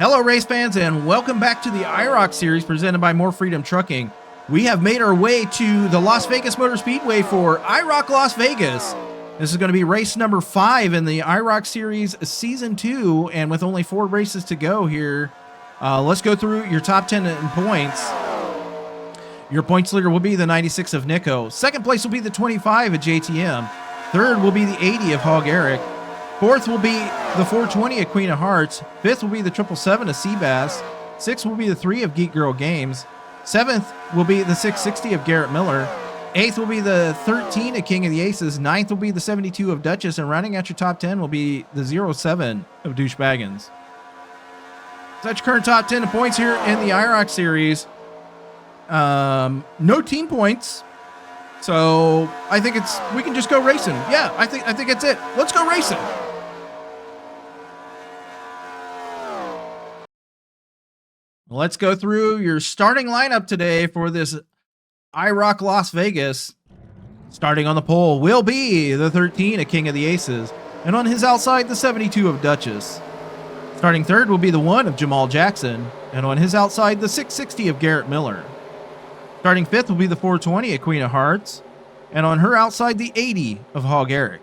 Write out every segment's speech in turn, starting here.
Hello race fans and welcome back to the IROC series presented by More Freedom Trucking. We have made our way to the Las Vegas Motor Speedway for IROC Las Vegas. This is going to be race number 5 in the IROC series season 2, and with only 4 races to go here, let's go through your top 10 in points. Your points leader will be the 96 of Nico. Second place will be the 25 of JTM. Third will be the 80 of Hog Eric. Fourth will be the 420 of Queen of Hearts. Fifth will be the 777 of Seabass. Sixth will be the 3 of Geek Girl Games. Seventh will be the 660 of Garrett Miller. Eighth will be the 13 of King of the Aces. Ninth will be the 72 of Duchess. And rounding out your top 10 will be the 07 of Douchebaggins. So that's your current top 10 points here in the IROC series. No team points. So I think we can just go racing. Yeah, I think it's it. Let's go racing. Let's go through your starting lineup today for this IROC Las Vegas. Starting on the pole will be the 13 of King of the Aces, and on his outside, the 72 of Duchess. Starting third will be the 1 of Jamal Jackson, and on his outside, the 660 of Garrett Miller. Starting fifth will be the 420 of Queen of Hearts, and on her outside, the 80 of Hog Eric.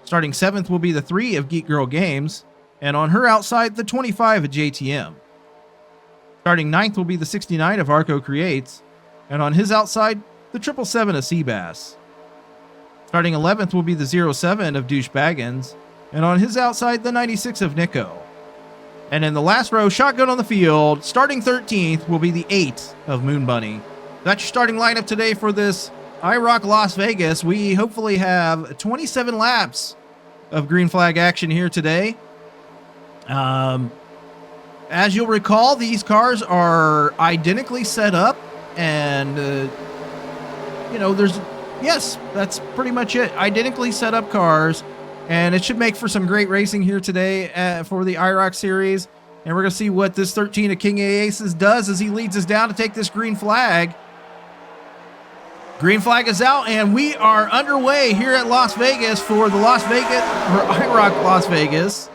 Starting seventh will be the 3 of Geek Girl Games, and on her outside, the 25 of JTM. Starting ninth will be the 69 of Arco Creates, and on his outside, the 777 of Seabass. Starting 11th will be the 07 of Douchebaggins, and on his outside, the 96 of Nico. And in the last row, shotgun on the field, starting 13th will be the 8 of Moon Bunny. That's your starting lineup today for this IROC Las Vegas. We hopefully have 27 laps of green flag action here today. As you'll recall, these cars are identically set up, and, yes, that's pretty much it. Identically set up cars, and it should make for some great racing here today for the IROC series. And we're going to see what this 13 of King of Aces does as he leads us down to take this green flag. Green flag is out, and we are underway here at Las Vegas for the IROC Las Vegas.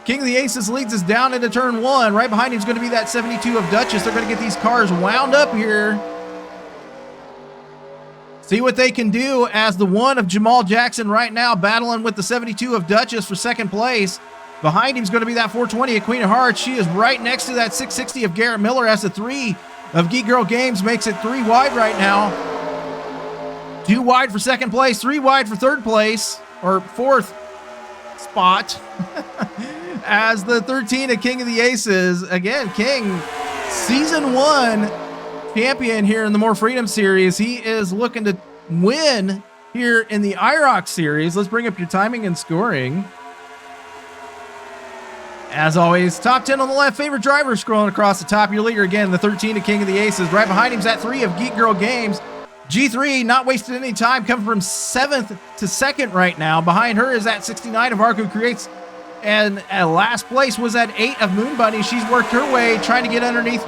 King of the Aces leads us down into turn 1. Right behind him is going to be that 72 of Duchess. They're going to get these cars wound up here. See what they can do as the 1 of Jamal Jackson right now battling with the 72 of Duchess for second place. Behind him is going to be that 420 of Queen of Hearts. She is right next to that 660 of Garrett Miller as the 3 of Geek Girl Games makes it 3 wide right now. 2 wide for second place, 3 wide for third place, or fourth spot. As the 13 of King of the Aces, again, King, season 1 champion here in the More Freedom series. He is looking to win here in the IROC series. Let's bring up your timing and scoring. As always, top 10 on the left, favorite driver scrolling across the top. Your leader again, the 13 of King of the Aces. Right behind him is that 3 of Geek Girl Games. G3 not wasting any time, coming from 7th to 2nd right now. Behind her is that 69 of Arco Creates. And at last place was that 8 of Moon Bunny. She's worked her way, trying to get underneath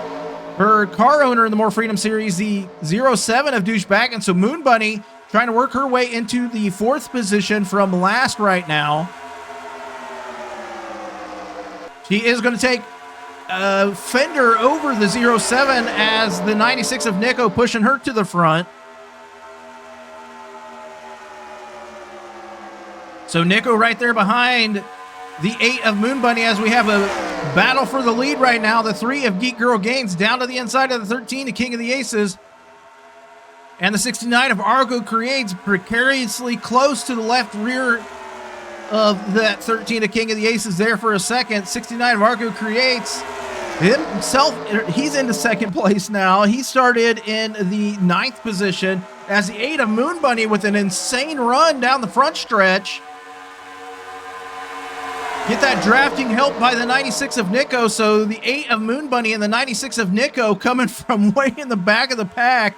her car owner in the More Freedom series, the 07 of Douchebag. And so Moon Bunny trying to work her way into the 4th position from last right now. She is going to take a fender over the 07 as the 96 of Nico pushing her to the front. So Nico right there behind the 8 of Moon Bunny as we have a battle for the lead right now. The 3 of Geek Girl Games down to the inside of the 13 of King of the Aces. And the 69 of Argo Creates precariously close to the left rear of that 13 of King of the Aces there for a second. 69 of Argo Creates himself, he's into second place now. He started in the 9th position as the 8 of Moon Bunny with an insane run down the front stretch. Get that drafting help by the 96 of Nico. So the 8 of Moon Bunny and the 96 of Nico coming from way in the back of the pack.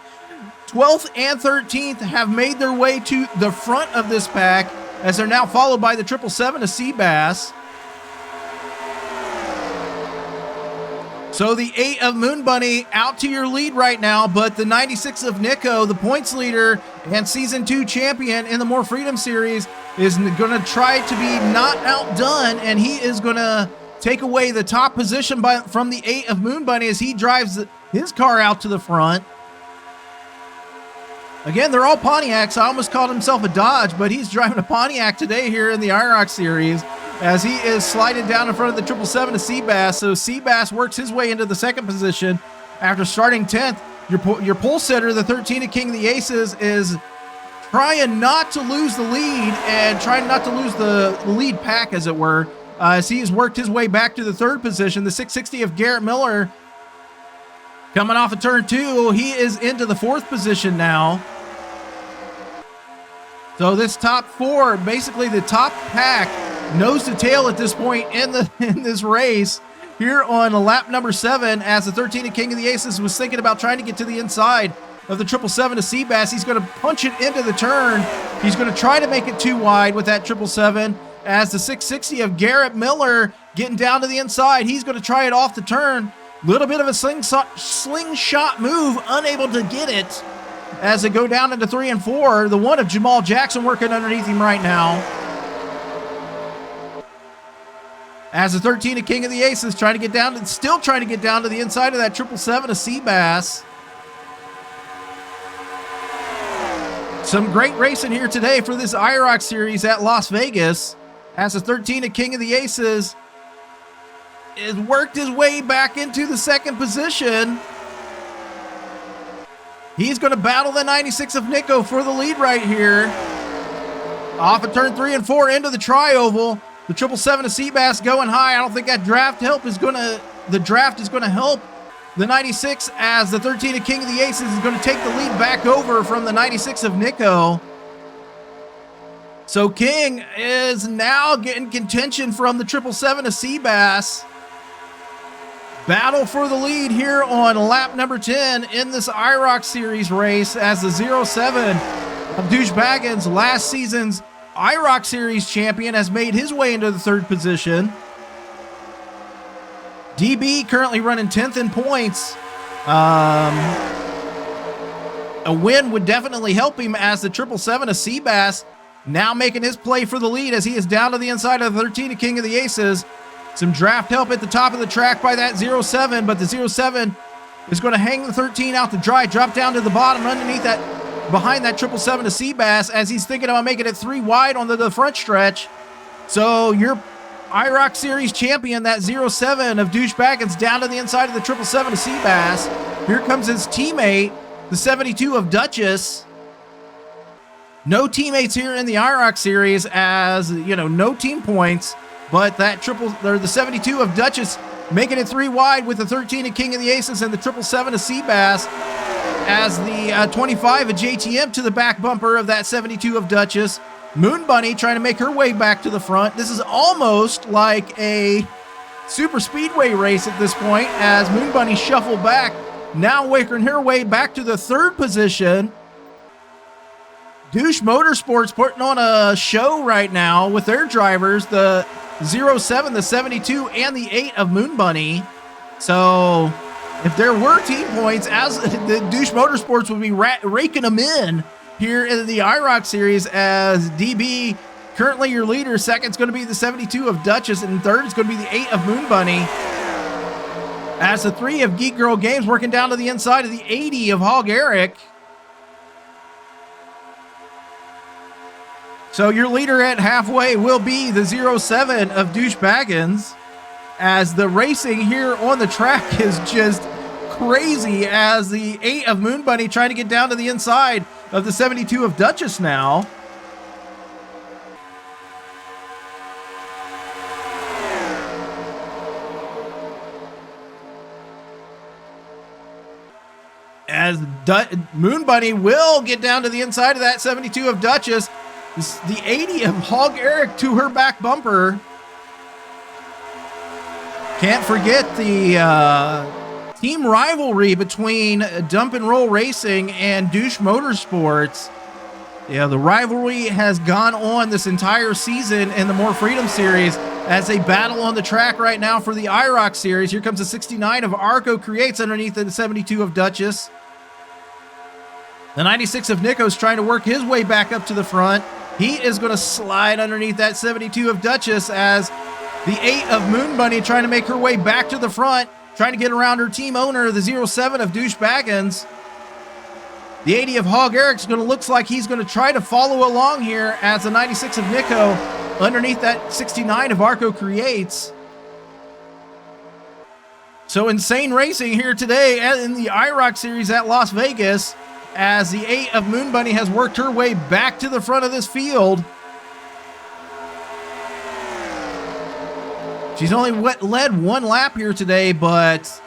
12th and 13th have made their way to the front of this pack as they're now followed by the 777 of Seabass. So the 8 of Moon Bunny out to your lead right now, but the 96 of Nico, the points leader and Season 2 champion in the More Freedom Series, is going to try to be not outdone, and he is going to take away the top position from the 8 of Moon Bunny as he drives his car out to the front. Again, they're all Pontiacs. I almost called himself a Dodge, but he's driving a Pontiac today here in the IROC series as he is sliding down in front of the 777 to Seabass. So Seabass works his way into the second position after starting 10th. Your pole sitter, the 13 of King of the Aces, is trying not to lose the lead and trying not to lose the lead pack, as it were, as he has worked his way back to the third position. The 660 of Garrett Miller coming off of turn 2. He is into the fourth position now. So this top 4, basically the top pack, nose to tail at this point in this race here on lap number 7, as the 13 of King of the Aces was thinking about trying to get to the inside of the 777 to Seabass. He's going to punch it into the turn. He's going to try to make it too wide with that 777, as the 660 of Garrett Miller getting down to the inside. He's going to try it off the turn. Little bit of a slingshot move, unable to get it as they go down into 3 and 4. The 1 of Jamal Jackson working underneath him right now, as the 13 of King of the Aces trying to get down, still trying to get down to the inside of that 777 to Seabass. Some great racing here today for this IROC series at Las Vegas, as the 13 of King of the Aces has worked his way back into the second position. He's going to battle the 96 of Nico for the lead right here. Off of turn 3 and 4 into the tri-oval. The 777 to Seabass going high. I don't think that draft is going to help the 96, as the 13 of King of the Aces is going to take the lead back over from the 96 of Nico. So King is now getting contention from the 777 to Seabass. Battle for the lead here on lap number 10 in this IROC series race, as the 07 of Douche Baggins, last season's IROC series champion, has made his way into the third position. DB currently running 10th in points. A win would definitely help him, as the 777 of Seabass now making his play for the lead as he is down to the inside of the 13 of King of the Aces. Some draft help at the top of the track by that 07, but the 07 is going to hang the 13 out to dry, drop down to the bottom underneath that, behind that 777 to Seabass, as he's thinking about making it 3 wide on the front stretch. So your IROC series champion, that 07 of Douche Baggins, down to the inside of the 777 to Seabass. Here comes his teammate, the 72 of Duchess. No teammates here in the IROC series, as you know, no team points. But that the 72 of Duchess making it 3 wide with the 13 of King of the Aces and the 777 of Seabass, as the 25 of JTM to the back bumper of that 72 of Duchess. Moon Bunny trying to make her way back to the front. This is almost like a super speedway race at this point, as Moon Bunny shuffled back, now working her way back to the third position. Douche Motorsports putting on a show right now with their drivers, the 07, the 72, and the 8 of Moon Bunny. So if there were team points, as the Douche Motorsports would be raking them in here in the IROC series, as DB currently your leader. Second's going to be the 72 of Duchess, and third is going to be the 8 of Moon Bunny, as the 3 of Geek Girl Games working down to the inside of the 80 of Hog Eric. So your leader at halfway will be the 07 of Douche Baggins, as the racing here on the track is just crazy, as the 8 of Moon Bunny trying to get down to the inside of the 72 of Duchess now. As Moon Bunny will get down to the inside of that 72 of Duchess. The 80 of Hog Eric to her back bumper. Can't forget the team rivalry between Dump and Roll Racing and Douche Motorsports. Yeah, the rivalry has gone on this entire season in the More Freedom Series, as they battle on the track right now for the IROC series. Here comes the 69 of Arco Creates underneath the 72 of Duchess. The 96 of Nico's trying to work his way back up to the front. He is going to slide underneath that 72 of Duchess, as The 8 of Moon Bunny trying to make her way back to the front, trying to get around her team owner, the 07 of Douche Baggins. The 80 of Hog Eric's going to looks like he's going to try to follow along here as the 96 of Nico underneath that 69 of Arco Creates. So insane racing here today in the IROC series at Las Vegas as the 8 of Moon Bunny has worked her way back to the front of this field. She's only led one lap here today, but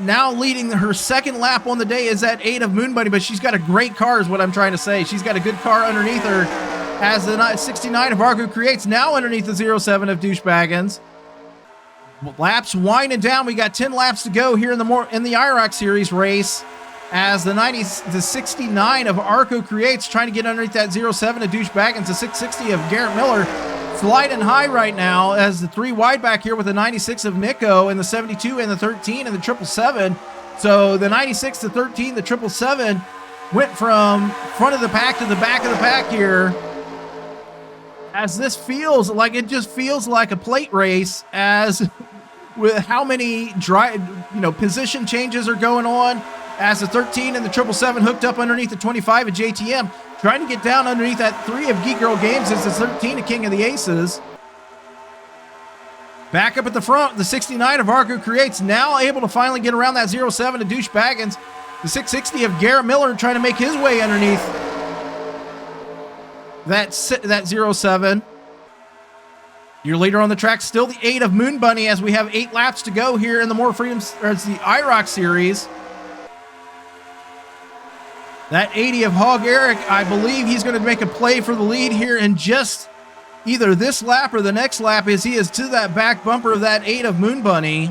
now leading her second lap on the day is that 8 of Moon Bunny, but she's got a great car is what I'm trying to say. She's got a good car underneath her as the 69 of Argo Creates now underneath the 07 of Douche Baggins. Laps winding down. We got 10 laps to go here in the IROC series race as the 69 of Arco Creates trying to get underneath that 07 of Douche Baggins, the 660 of Garrett Miller. Sliding high right now as the 3 wide back here with the 96 of Nico and the 72 and the 13 and the 777. So the 96, the 13, the 777 went from front of the pack to the back of the pack here. As this feels like, it just feels like a plate race as with how many position changes are going on as the 13 and the 777 hooked up underneath the 25 of JTM. Trying to get down underneath that 3 of Geek Girl Games is the 13 of King of the Aces. Back up at the front, the 69 of Arco Creates now able to finally get around that 07 of Douche Baggins. The 660 of Garrett Miller trying to make his way underneath that 07. Your leader on the track still the 8 of Moon Bunny as we have 8 laps to go here in the More Freedom, or it's the IROC series. That 80 of Hog Eric, I believe he's going to make a play for the lead here in just either this lap or the next lap as he is to that back bumper of that 8 of Moon Bunny.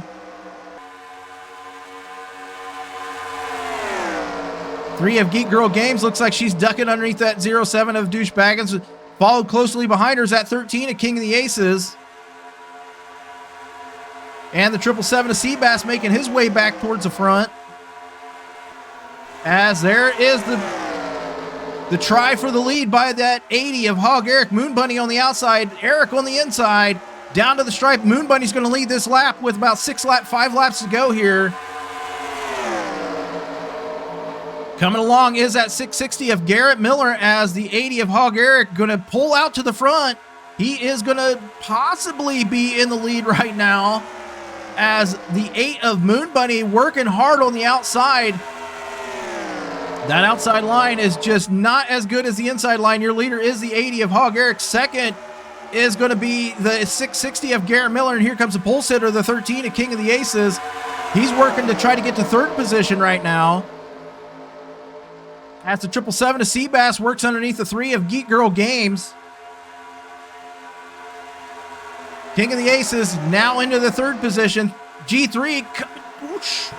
3 of Geek Girl Games looks like she's ducking underneath that 07 of Douche Baggins. Followed closely behind her is that 13 of King of the Aces. And the 777 of Seabass making his way back towards the front. As there is the try for the lead by that 80 of Hog Eric. Moon Bunny on the outside, Eric on the inside, down to the stripe. Moon Bunny's going to lead this lap with about 5 laps to go here. Coming along is that 660 of Garrett Miller as the 80 of Hog Eric going to pull out to the front. He is going to possibly be in the lead right now as the 8 of Moon Bunny working hard on the outside. That outside line is just not as good as the inside line. Your leader is the 80 of Hog Eric. Second is going to be the 660 of Garrett Miller. And here comes the pole sitter, the 13 of King of the Aces. He's working to try to get to third position right now. As the 777 of Seabass works underneath the 3 of Geek Girl Games. King of the Aces now into the third position. G3, whoosh.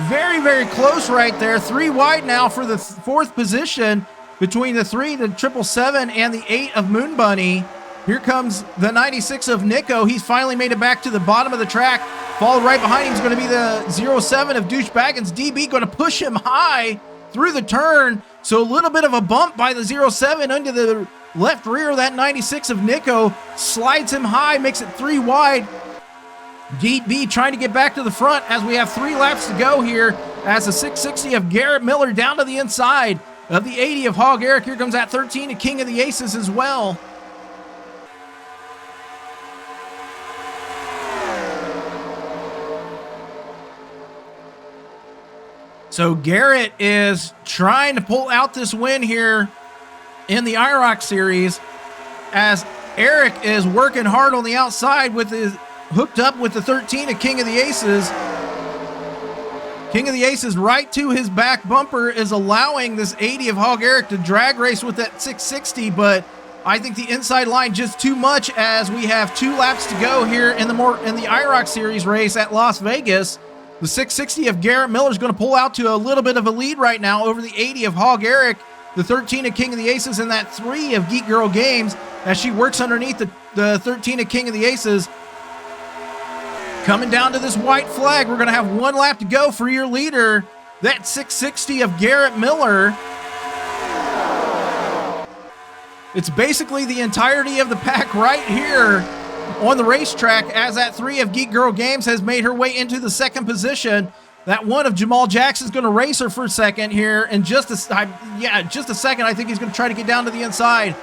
Very, very close right there. 3 wide now for the fourth position between the 3, the 777, and the 8 of Moon Bunny. Here comes the 96 of Nico. He's finally made it back to the bottom of the track. Followed right behind him is going to be the 07 of Douche Baggins. DB going to push him high through the turn. So a little bit of a bump by the 07 under the left rear of that 96 of Nico. Slides him high, makes it 3 wide. DB trying to get back to the front as we have 3 laps to go here as the 660 of Garrett Miller down to the inside of the 80 of Hog Eric. Here comes that 13 of King of the Aces as well. So Garrett is trying to pull out this win here in the IROC series as Eric is working hard on the outside with his hooked up with the 13 of King of the Aces. King of the Aces right to his back bumper is allowing this 80 of Hog Eric to drag race with that 660, but I think the inside line just too much as we have 2 laps to go here in the IROC series race at Las Vegas. The 660 of Garrett Miller is going to pull out to a little bit of a lead right now over the 80 of Hog Eric, the 13 of King of the Aces, and that 3 of Geek Girl Games as she works underneath the 13 of King of the Aces. Coming down to this white flag, we're going to have 1 lap to go for your leader, that 660 of Garrett Miller. It's basically the entirety of the pack right here on the racetrack, as that 3 of Geek Girl Games has made her way into the second position. That 1 of Jamal Jackson's going to race her for a second here in just a second. I think he's going to try to get down to the inside,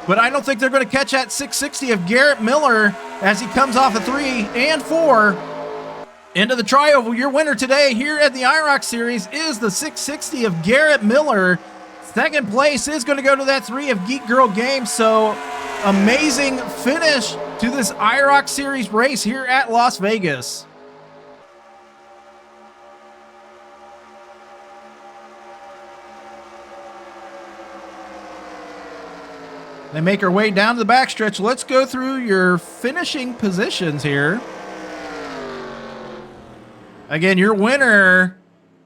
but I don't think they're going to catch that 660 of Garrett Miller as he comes off a 3 and 4 into the trioval. Your winner today here at the IROC Series is the 660 of Garrett Miller. Second place is going to go to that 3 of Geek Girl Games. So amazing finish to this IROC Series race here at Las Vegas. They make our way down to the backstretch. Let's go through your finishing positions here. Again, your winner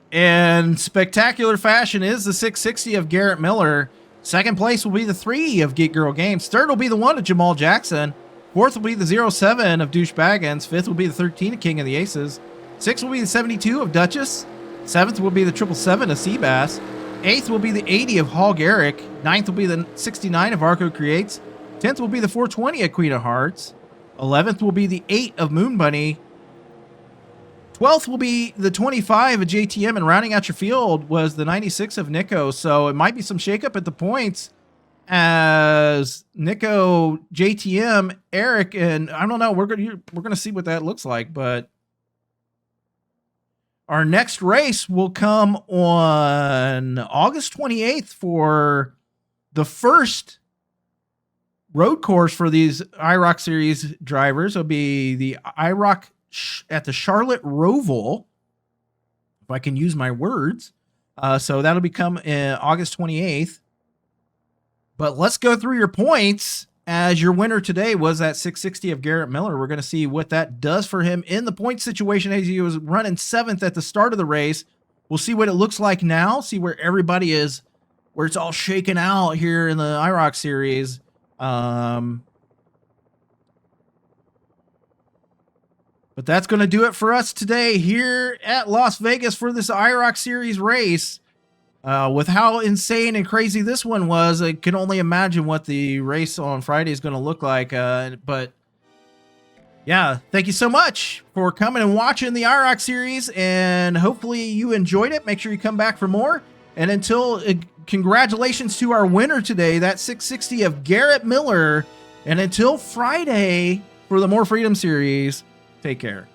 in spectacular fashion is the 660 of Garrett Miller. Second place will be the 3 of Geek Girl Games. Third will be the 1 of Jamal Jackson. Fourth will be the 07 of Douche Baggins. Fifth will be the 13 of King of the Aces. Sixth will be the 72 of Duchess. Seventh will be the 777 of Seabass. Eighth will be the 80 of Hall Garrick. Ninth will be the 69 of Arco Creates. 10th will be the 420 of Queen of Hearts. 11th will be the 8 of Moon Bunny. 12th will be the 25 of JTM, and rounding out your field was the 96 of Nico. So it might be some shakeup at the points as Nico, JTM, Eric, and I don't know. We're gonna see what that looks like, but our next race will come on August 28th for the first road course for these IROC Series drivers. It'll be the IROC at the Charlotte Roval, if I can use my words. So that'll become August 28th. But let's go through your points, as your winner today was that 660 of Garrett Miller. We're going to see what that does for him in the point situation, as he was running 7th at the start of the race. We'll see what it looks like now, see where everybody is, where it's all shaken out here in the IROC Series. But that's going to do it for us today here at Las Vegas for this IROC Series race. With how insane and crazy this one was, I can only imagine what the race on Friday is going to look like. But yeah, thank you so much for coming and watching the IROC Series, and hopefully you enjoyed it. Make sure you come back for more. And until, congratulations to our winner today, that 660 of Garrett Miller. And until Friday for the More Freedom Series, take care.